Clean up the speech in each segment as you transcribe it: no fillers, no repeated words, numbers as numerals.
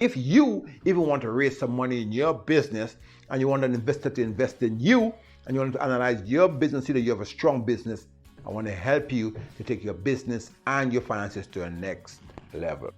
If you even want to raise some money in your business and you want an investor to invest in you and you want to analyze your business, see that you have a strong business, I want to help you to take your business and your finances to a next level.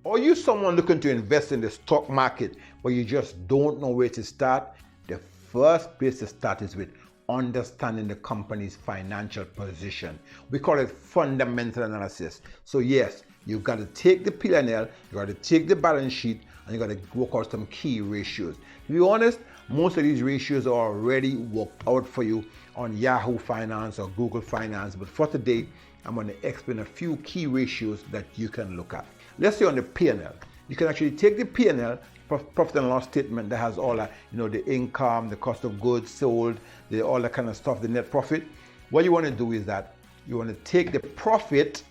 Are you someone looking to invest in the stock market but you just don't know where to start? The first place to start is with understanding the company's financial position. We call it fundamental analysis. So yes, you've got to take the P&L, you've got to take the balance sheet, and you've got to work out some key ratios. To be honest, most of these ratios are already worked out for you on Yahoo Finance or Google Finance, but for today, I'm going to explain a few key ratios that you can look at. Let's say on the P&L, you can actually take the P&L, profit and loss statement that has all that, the income, the cost of goods sold, all that kind of stuff, the net profit. What you want to do is that you want to take the profit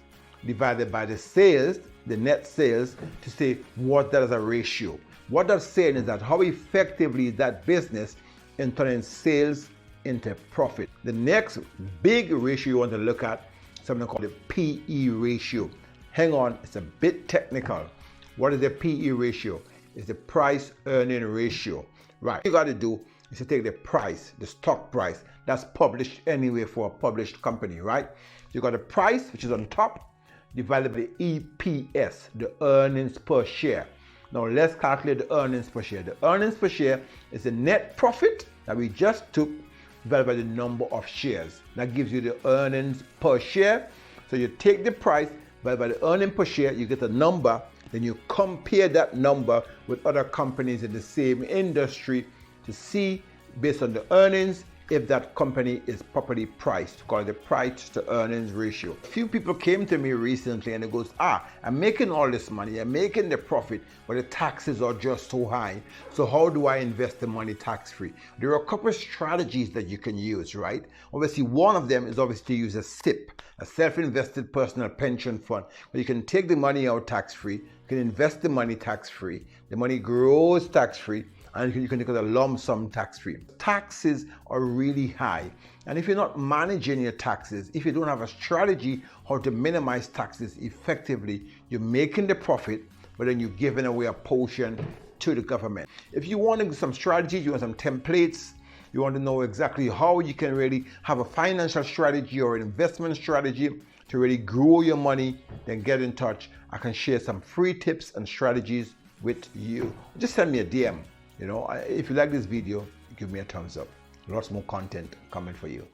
divided by the sales, the net sales, to say what that is a ratio. What that's saying is that how effectively is that business in turning sales into profit. The next big ratio you want to look at is something called the PE ratio. Hang on, it's a bit technical. What is the PE ratio? It's the price earning ratio. Right, what you got to do is to take the price, the stock price, that's published anyway for a published company, right? You got the price, which is on top, divided by the EPS, the earnings per share. Now let's calculate the earnings per share. The earnings per share is the net profit that we just took divided by the number of shares. That gives you the earnings per share. So you take the price divided by the earning per share, you get a number, then you compare that number with other companies in the same industry to see, based on the earnings, if that company is properly priced, called the price to earnings ratio. A few people came to me recently and it goes, I'm making all this money, I'm making the profit, but the taxes are just so high. So how do I invest the money tax-free? There are a couple of strategies that you can use, right? Obviously, one of them is obviously to use a SIP, a self-invested personal pension fund, where you can take the money out tax-free, you can invest the money tax-free, the money grows tax-free, and you can take a lump sum tax-free. Taxes are really high. And if you're not managing your taxes, if you don't have a strategy how to minimize taxes effectively, you're making the profit, but then you're giving away a portion to the government. If you want some strategies, you want some templates, you want to know exactly how you can really have a financial strategy or an investment strategy to really grow your money, then get in touch. I can share some free tips and strategies with you. Just send me a DM. If you like this video, give me a thumbs up. Lots more content coming for you.